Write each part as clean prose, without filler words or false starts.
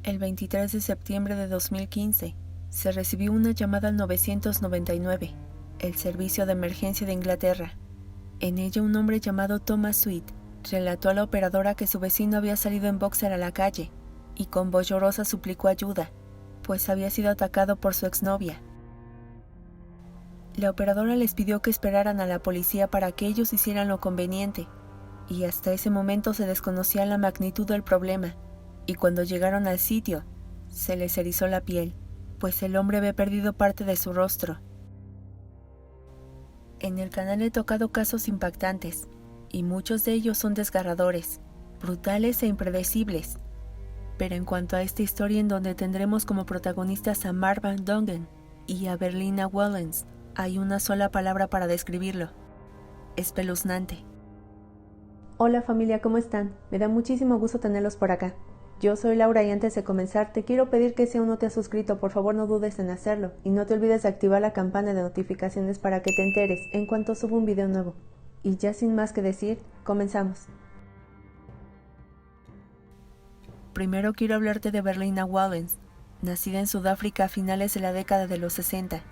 El 23 de septiembre de 2015, se recibió una llamada al 999, el servicio de emergencia de Inglaterra. En ella un hombre llamado Thomas Sweet relató a la operadora que su vecino había salido en boxer a la calle y con voz llorosa suplicó ayuda, pues había sido atacado por su exnovia. La operadora les pidió que esperaran a la policía para que ellos hicieran lo conveniente, y hasta ese momento se desconocía la magnitud del problema, y cuando llegaron al sitio, se les erizó la piel, pues el hombre había perdido parte de su rostro. En el canal he tocado casos impactantes, y muchos de ellos son desgarradores, brutales e impredecibles. Pero en cuanto a esta historia en donde tendremos como protagonistas a Mark Van Dongen y a Berlina Wallens, hay una sola palabra para describirlo: espeluznante. Hola familia, ¿cómo están? Me da muchísimo gusto tenerlos por acá. Yo soy Laura y antes de comenzar te quiero pedir que si aún no te has suscrito, por favor no dudes en hacerlo y no te olvides de activar la campana de notificaciones para que te enteres en cuanto suba un video nuevo. Y ya sin más que decir, comenzamos. Primero quiero hablarte de Berlina Wallens, nacida en Sudáfrica a finales de la década de los 60.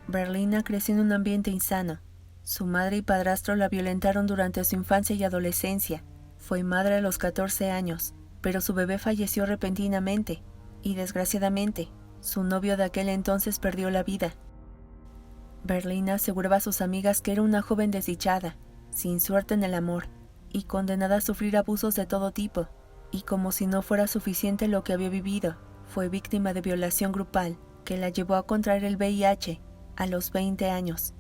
Berlina creció en un ambiente insano. Su madre y padrastro la violentaron durante su infancia y adolescencia. Fue madre a los 14 años, pero su bebé falleció repentinamente, y desgraciadamente, su novio de aquel entonces perdió la vida. Berlina aseguraba a sus amigas que era una joven desdichada, sin suerte en el amor, y condenada a sufrir abusos de todo tipo, y como si no fuera suficiente lo que había vivido, fue víctima de violación grupal que la llevó a contraer el VIH a los 20 años.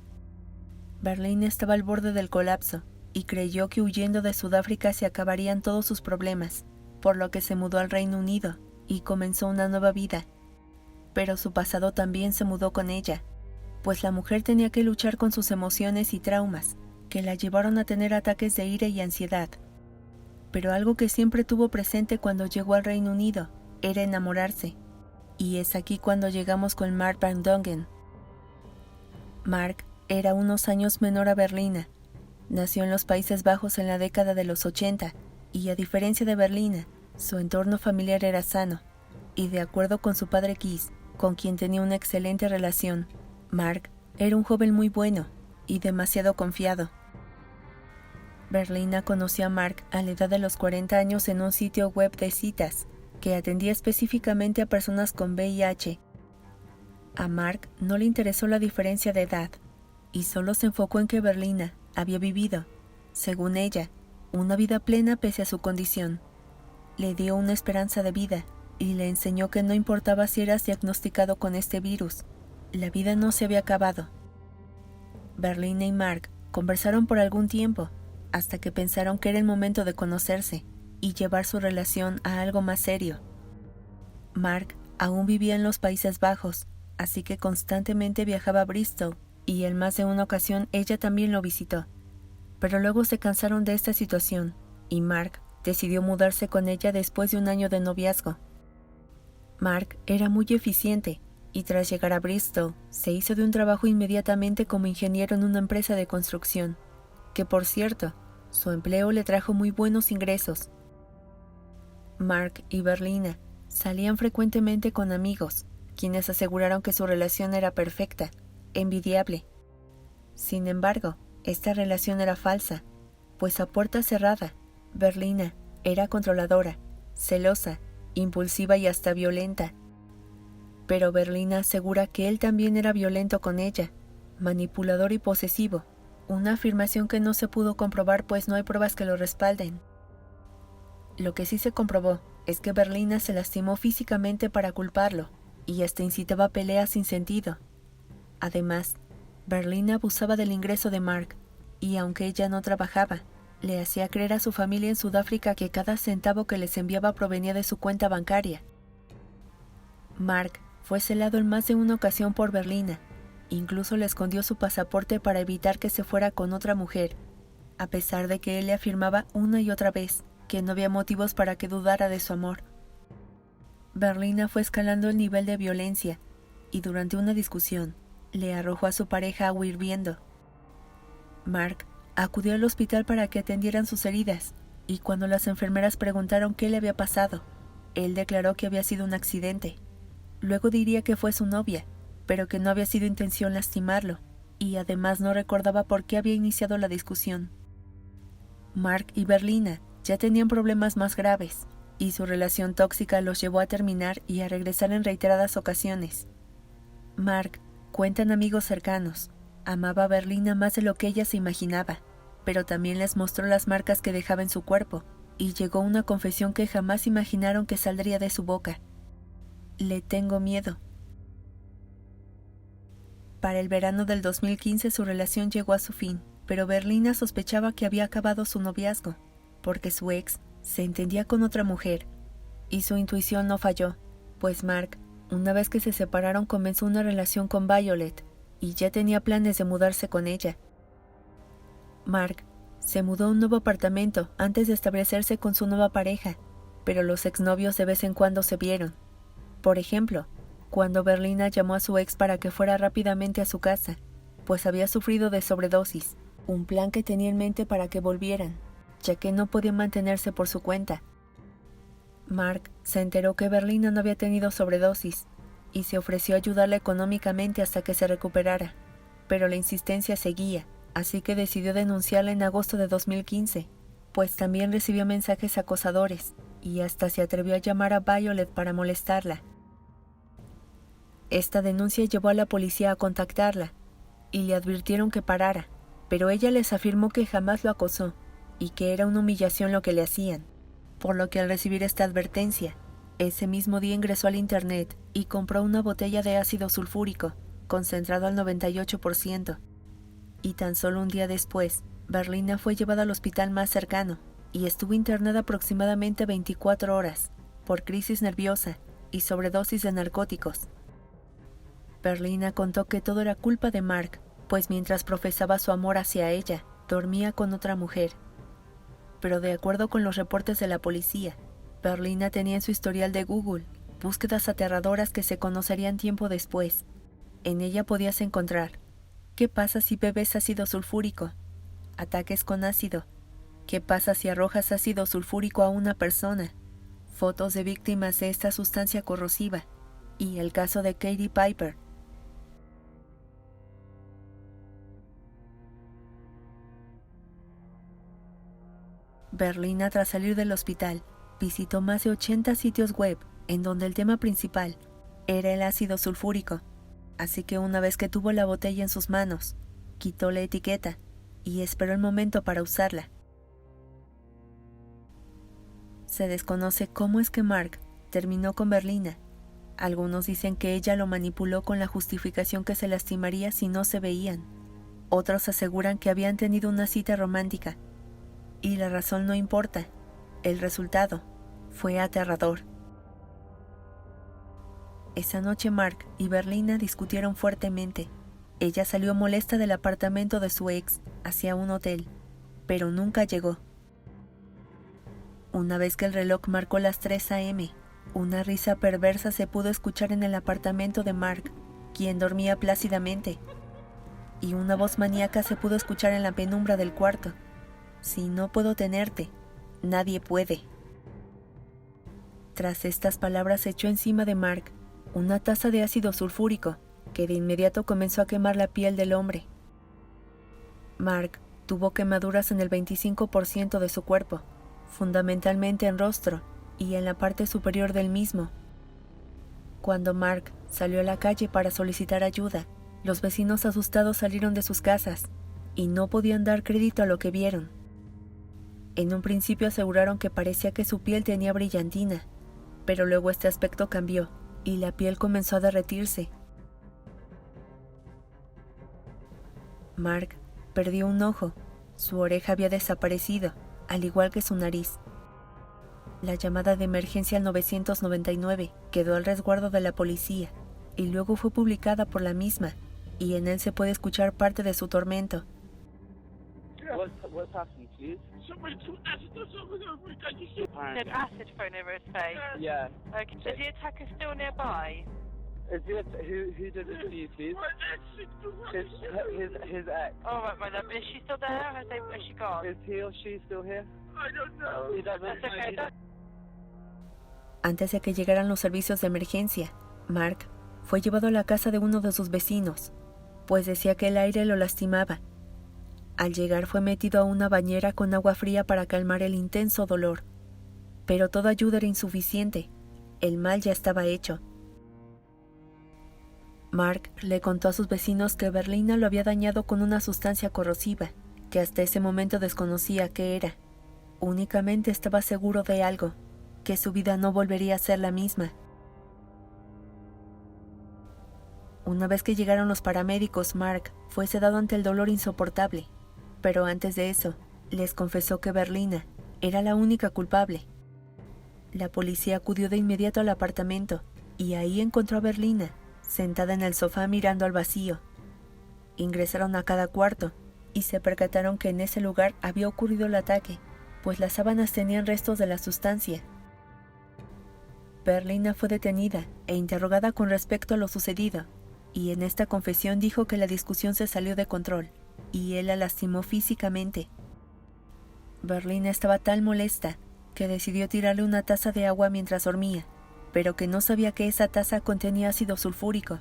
Berlina estaba al borde del colapso y creyó que huyendo de Sudáfrica se acabarían todos sus problemas, por lo que se mudó al Reino Unido y comenzó una nueva vida. Pero su pasado también se mudó con ella, pues la mujer tenía que luchar con sus emociones y traumas, que la llevaron a tener ataques de ira y ansiedad. Pero algo que siempre tuvo presente cuando llegó al Reino Unido era enamorarse, y es aquí cuando llegamos con Mark Van Dongen. Mark era unos años menor a Berlina. Nació en los Países Bajos en la década de los 80 y, a diferencia de Berlina, su entorno familiar era sano, y de acuerdo con su padre Kees, con quien tenía una excelente relación, Mark era un joven muy bueno y demasiado confiado. Berlina conoció a Mark a la edad de los 40 años en un sitio web de citas que atendía específicamente a personas con VIH. A Mark no le interesó la diferencia de edad, y solo se enfocó en que Berlina había vivido, según ella, una vida plena pese a su condición. Le dio una esperanza de vida y le enseñó que no importaba si eras diagnosticado con este virus, la vida no se había acabado. Berlina y Mark conversaron por algún tiempo, hasta que pensaron que era el momento de conocerse y llevar su relación a algo más serio. Mark aún vivía en los Países Bajos, así que constantemente viajaba a Bristol, y en más de una ocasión ella también lo visitó. Pero luego se cansaron de esta situación, y Mark decidió mudarse con ella después de un año de noviazgo. Mark era muy eficiente, y tras llegar a Bristol, se hizo de un trabajo inmediatamente como ingeniero en una empresa de construcción, que por cierto, su empleo le trajo muy buenos ingresos. Mark y Berlina salían frecuentemente con amigos, quienes aseguraron que su relación era perfecta, envidiable. Sin embargo, esta relación era falsa, pues a puerta cerrada, Berlina era controladora, celosa, impulsiva y hasta violenta. Pero Berlina asegura que él también era violento con ella, manipulador y posesivo, una afirmación que no se pudo comprobar pues no hay pruebas que lo respalden. Lo que sí se comprobó es que Berlina se lastimó físicamente para culparlo, y hasta incitaba peleas sin sentido. Además, Berlina abusaba del ingreso de Mark, y aunque ella no trabajaba, le hacía creer a su familia en Sudáfrica que cada centavo que les enviaba provenía de su cuenta bancaria. Mark fue celado en más de una ocasión por Berlina, incluso le escondió su pasaporte para evitar que se fuera con otra mujer, a pesar de que él le afirmaba una y otra vez que no había motivos para que dudara de su amor. Berlina fue escalando el nivel de violencia, y durante una discusión, le arrojó a su pareja agua hirviendo. Mark acudió al hospital para que atendieran sus heridas, y cuando las enfermeras preguntaron qué le había pasado, Él declaró que había sido un accidente. Luego diría que fue su novia, pero que no había sido intención lastimarlo, y además no recordaba por qué había iniciado la discusión. Mark y Berlina ya tenían problemas más graves, y su relación tóxica los llevó a terminar y a regresar en reiteradas ocasiones. Mark, cuentan amigos cercanos, amaba a Berlina más de lo que ella se imaginaba, pero también les mostró las marcas que dejaba en su cuerpo, y llegó una confesión que jamás imaginaron que saldría de su boca. Le tengo miedo. Para el verano del 2015 su relación llegó a su fin, pero Berlina sospechaba que había acabado su noviazgo, porque su ex se entendía con otra mujer, y su intuición no falló, pues Mark, una vez que se separaron, comenzó una relación con Violet, y ya tenía planes de mudarse con ella. Mark se mudó a un nuevo apartamento antes de establecerse con su nueva pareja, pero los exnovios de vez en cuando se vieron. Por ejemplo, cuando Berlina llamó a su ex para que fuera rápidamente a su casa, pues había sufrido de sobredosis, un plan que tenía en mente para que volvieran, ya que no podía mantenerse por su cuenta. Mark se enteró que Berlina no había tenido sobredosis y se ofreció a ayudarla económicamente hasta que se recuperara, pero la insistencia seguía, así que decidió denunciarla en agosto de 2015, pues también recibió mensajes acosadores y hasta se atrevió a llamar a Violet para molestarla. Esta denuncia llevó a la policía a contactarla y le advirtieron que parara, pero ella les afirmó que jamás lo acosó y que era una humillación lo que le hacían, por lo que al recibir esta advertencia, ese mismo día ingresó al internet y compró una botella de ácido sulfúrico, concentrado al 98%. Y tan solo un día después, Berlina fue llevada al hospital más cercano y estuvo internada aproximadamente 24 horas, por crisis nerviosa y sobredosis de narcóticos. Berlina contó que todo era culpa de Mark, pues mientras profesaba su amor hacia ella, dormía con otra mujer. Pero de acuerdo con los reportes de la policía, Berlina tenía en su historial de Google búsquedas aterradoras que se conocerían tiempo después. En ella podías encontrar: ¿qué pasa si bebes ácido sulfúrico? Ataques con ácido. ¿Qué pasa si arrojas ácido sulfúrico a una persona? Fotos de víctimas de esta sustancia corrosiva. Y el caso de Katie Piper. Berlina, tras salir del hospital, visitó más de 80 sitios web en donde el tema principal era el ácido sulfúrico, así que una vez que tuvo la botella en sus manos, quitó la etiqueta y esperó el momento para usarla. Se desconoce cómo es que Mark terminó con Berlina. Algunos dicen que ella lo manipuló con la justificación que se lastimaría si no se veían. Otros aseguran que habían tenido una cita romántica. Y la razón no importa, el resultado fue aterrador. Esa noche Mark y Berlina discutieron fuertemente. Ella salió molesta del apartamento de su ex hacia un hotel, pero nunca llegó. Una vez que el reloj marcó las 3 a.m., una risa perversa se pudo escuchar en el apartamento de Mark, quien dormía plácidamente, y una voz maníaca se pudo escuchar en la penumbra del cuarto. Si no puedo tenerte, nadie puede. Tras estas palabras se echó encima de Mark una taza de ácido sulfúrico, que de inmediato comenzó a quemar la piel del hombre. Mark tuvo quemaduras en el 25% de su cuerpo, fundamentalmente en rostro y en la parte superior del mismo. Cuando Mark salió a la calle para solicitar ayuda, los vecinos asustados salieron de sus casas y no podían dar crédito a lo que vieron. En un principio aseguraron que parecía que su piel tenía brillantina, pero luego este aspecto cambió y la piel comenzó a derretirse. Mark perdió un ojo, su oreja había desaparecido, al igual que su nariz. La llamada de emergencia al 999 quedó al resguardo de la policía y luego fue publicada por la misma, y en él se puede escuchar parte de su tormento. What's happening, please? Somebody took acid or something over it. Can you see? Said acid thrown over his face. Yeah. Okay. Is the attacker still nearby? Is it who did this to you, please? My ex, His ex. All right, my love. Is she still there? Has she gone? Is he or she still here? I don't know. He doesn't. That's okay. Antes de que llegaran los servicios de emergencia, Mark fue llevado a la casa de uno de sus vecinos, pues decía que el aire lo lastimaba. Al llegar fue metido a una bañera con agua fría para calmar el intenso dolor. Pero toda ayuda era insuficiente. El mal ya estaba hecho. Mark le contó a sus vecinos que Berlina lo había dañado con una sustancia corrosiva, que hasta ese momento desconocía qué era. Únicamente estaba seguro de algo, que su vida no volvería a ser la misma. Una vez que llegaron los paramédicos, Mark fue sedado ante el dolor insoportable, pero antes de eso, les confesó que Berlina era la única culpable. La policía acudió de inmediato al apartamento y ahí encontró a Berlina, sentada en el sofá mirando al vacío. Ingresaron a cada cuarto y se percataron que en ese lugar había ocurrido el ataque, pues las sábanas tenían restos de la sustancia. Berlina fue detenida e interrogada con respecto a lo sucedido, y en esta confesión dijo que la discusión se salió de control y él la lastimó físicamente. Berlina estaba tan molesta que decidió tirarle una taza de agua mientras dormía, pero que no sabía que esa taza contenía ácido sulfúrico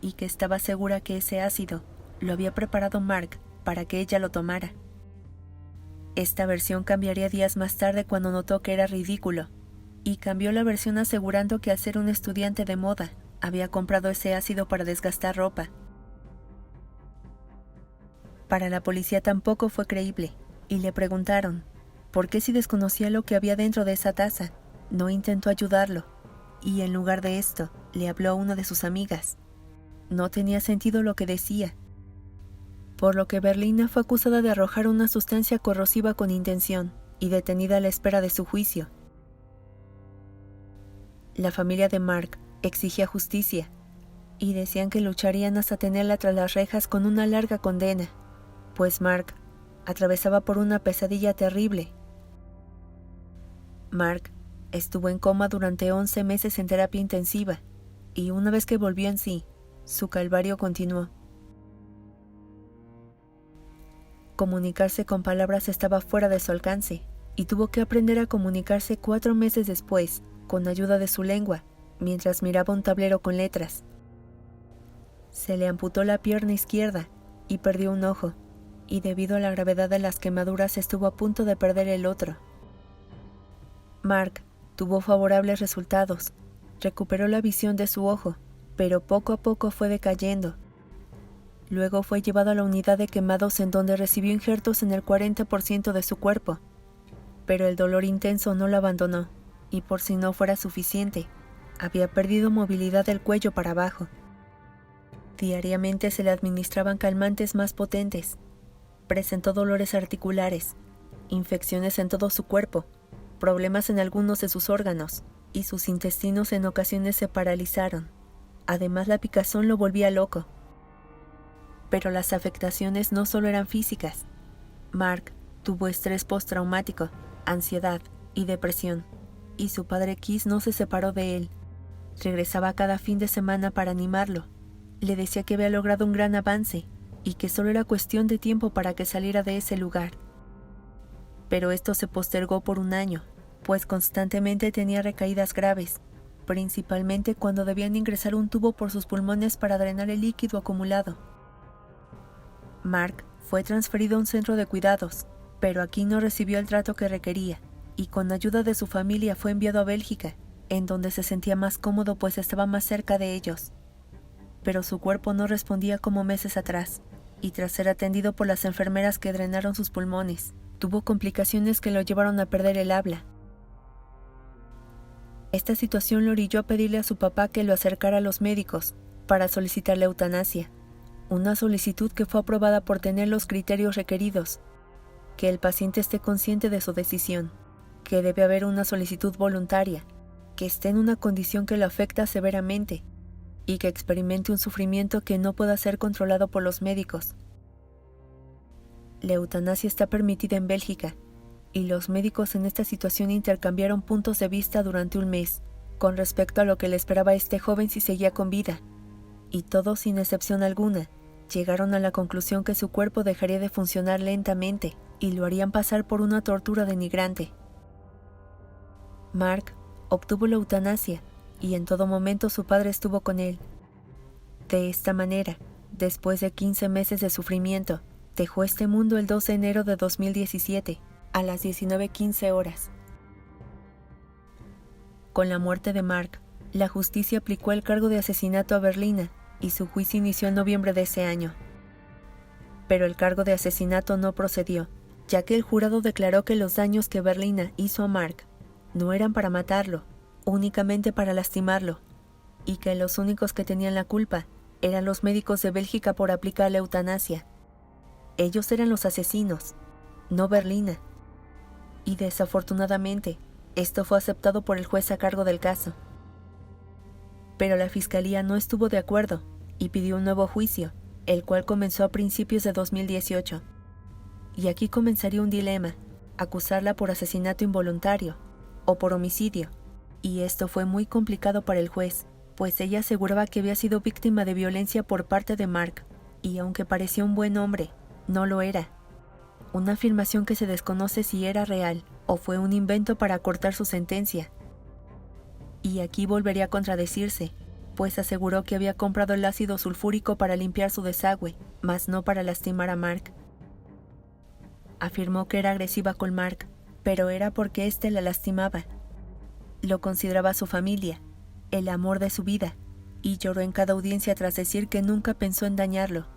y que estaba segura que ese ácido lo había preparado Mark para que ella lo tomara. Esta versión cambiaría días más tarde cuando notó que era ridículo, y cambió la versión asegurando que al ser un estudiante de moda, había comprado ese ácido para desgastar ropa. Para la policía tampoco fue creíble, y le preguntaron, ¿por qué si desconocía lo que había dentro de esa taza, no intentó ayudarlo? Y en lugar de esto, le habló a una de sus amigas. No tenía sentido lo que decía, por lo que Berlina fue acusada de arrojar una sustancia corrosiva con intención y detenida a la espera de su juicio. La familia de Mark exigía justicia y decían que lucharían hasta tenerla tras las rejas con una larga condena, pues Mark atravesaba por una pesadilla terrible. Mark estuvo en coma durante 11 meses en terapia intensiva y una vez que volvió en sí, su calvario continuó. Comunicarse con palabras estaba fuera de su alcance y tuvo que aprender a comunicarse 4 meses después con ayuda de su lengua, mientras miraba un tablero con letras. Se le amputó la pierna izquierda y perdió un ojo, y debido a la gravedad de las quemaduras estuvo a punto de perder el otro. Mark tuvo favorables resultados, recuperó la visión de su ojo, pero poco a poco fue decayendo. Luego fue llevado a la unidad de quemados en donde recibió injertos en el 40% de su cuerpo, pero el dolor intenso no lo abandonó, y por si no fuera suficiente, había perdido movilidad del cuello para abajo. Diariamente se le administraban calmantes más potentes. Presentó dolores articulares, infecciones en todo su cuerpo, problemas en algunos de sus órganos, y sus intestinos en ocasiones se paralizaron. Además, la picazón lo volvía loco. Pero las afectaciones no solo eran físicas. Mark tuvo estrés postraumático, ansiedad y depresión, y su padre Keith no se separó de él. Regresaba cada fin de semana para animarlo. Le decía que había logrado un gran avance y que solo era cuestión de tiempo para que saliera de ese lugar. Pero esto se postergó por 1 año, pues constantemente tenía recaídas graves, principalmente cuando debían ingresar un tubo por sus pulmones para drenar el líquido acumulado. Mark fue transferido a un centro de cuidados, pero aquí no recibió el trato que requería, y con ayuda de su familia fue enviado a Bélgica, en donde se sentía más cómodo pues estaba más cerca de ellos. Pero su cuerpo no respondía como meses atrás, y tras ser atendido por las enfermeras que drenaron sus pulmones, tuvo complicaciones que lo llevaron a perder el habla. Esta situación lo orilló a pedirle a su papá que lo acercara a los médicos para solicitar la eutanasia, una solicitud que fue aprobada por tener los criterios requeridos, que el paciente esté consciente de su decisión, que debe haber una solicitud voluntaria, que esté en una condición que lo afecta severamente y que experimente un sufrimiento que no pueda ser controlado por los médicos. La eutanasia está permitida en Bélgica, y los médicos en esta situación intercambiaron puntos de vista durante 1 mes con respecto a lo que le esperaba a este joven si seguía con vida, y todos, sin excepción alguna, llegaron a la conclusión que su cuerpo dejaría de funcionar lentamente y lo harían pasar por una tortura denigrante. Mark obtuvo la eutanasia y en todo momento su padre estuvo con él. De esta manera, después de 15 meses de sufrimiento, dejó este mundo el 2 de enero de 2017, a las 19:15 horas. Con la muerte de Mark, la justicia aplicó el cargo de asesinato a Berlina y su juicio inició en noviembre de ese año. Pero el cargo de asesinato no procedió, ya que el jurado declaró que los daños que Berlina hizo a Mark no eran para matarlo, únicamente para lastimarlo, y que los únicos que tenían la culpa eran los médicos de Bélgica por aplicar la eutanasia. Ellos eran los asesinos, no Berlina. Y desafortunadamente, esto fue aceptado por el juez a cargo del caso. Pero la fiscalía no estuvo de acuerdo y pidió un nuevo juicio, el cual comenzó a principios de 2018. Y aquí comenzaría un dilema: acusarla por asesinato involuntario o por homicidio. Y esto fue muy complicado para el juez, pues ella aseguraba que había sido víctima de violencia por parte de Mark, y aunque parecía un buen hombre, no lo era. Una afirmación que se desconoce si era real o fue un invento para acortar su sentencia. Y aquí volvería a contradecirse, pues aseguró que había comprado el ácido sulfúrico para limpiar su desagüe, mas no para lastimar a Mark. Afirmó que era agresiva con Mark, pero era porque éste la lastimaba. Lo consideraba su familia, el amor de su vida, y lloró en cada audiencia tras decir que nunca pensó en dañarlo.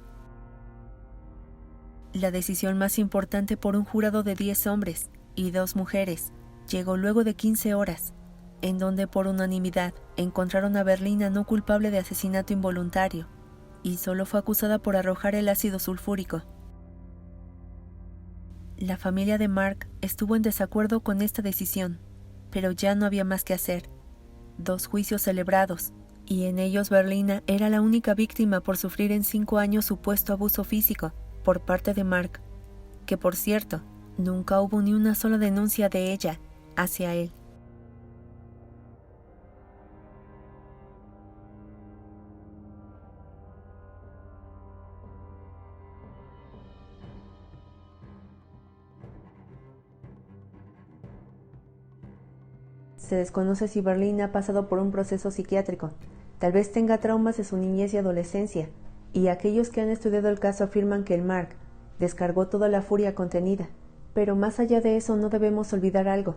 La decisión más importante por un jurado de 10 hombres y 2 mujeres llegó luego de 15 horas, en donde por unanimidad encontraron a Berlina no culpable de asesinato involuntario, y solo fue acusada por arrojar el ácido sulfúrico. La familia de Mark estuvo en desacuerdo con esta decisión, pero ya no había más que hacer. 2 juicios celebrados, y en ellos Berlina era la única víctima por sufrir en 5 años supuesto abuso físico por parte de Mark, que por cierto, nunca hubo ni una sola denuncia de ella hacia él. Se desconoce si Berlina ha pasado por un proceso psiquiátrico. Tal vez tenga traumas de su niñez y adolescencia, y aquellos que han estudiado el caso afirman que el Mark descargó toda la furia contenida. Pero más allá de eso no debemos olvidar algo.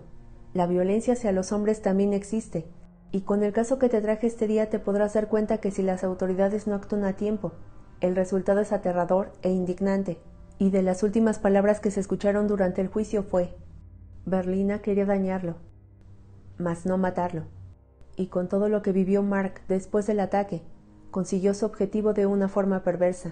La violencia hacia los hombres también existe, y con el caso que te traje este día te podrás dar cuenta que si las autoridades no actúan a tiempo, el resultado es aterrador e indignante. Y de las últimas palabras que se escucharon durante el juicio fue: Berlina quería dañarlo, mas no matarlo. Y con todo lo que vivió Mark después del ataque, consiguió su objetivo de una forma perversa.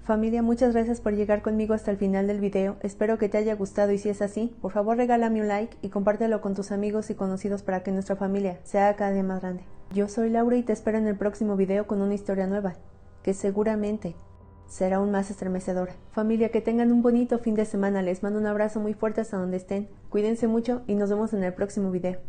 Familia, muchas gracias por llegar conmigo hasta el final del video. Espero que te haya gustado y si es así, por favor regálame un like y compártelo con tus amigos y conocidos para que nuestra familia sea cada día más grande. Yo soy Laura y te espero en el próximo video con una historia nueva, que seguramente será aún más estremecedora. Familia, que tengan un bonito fin de semana. Les mando un abrazo muy fuerte hasta donde estén. Cuídense mucho y nos vemos en el próximo video.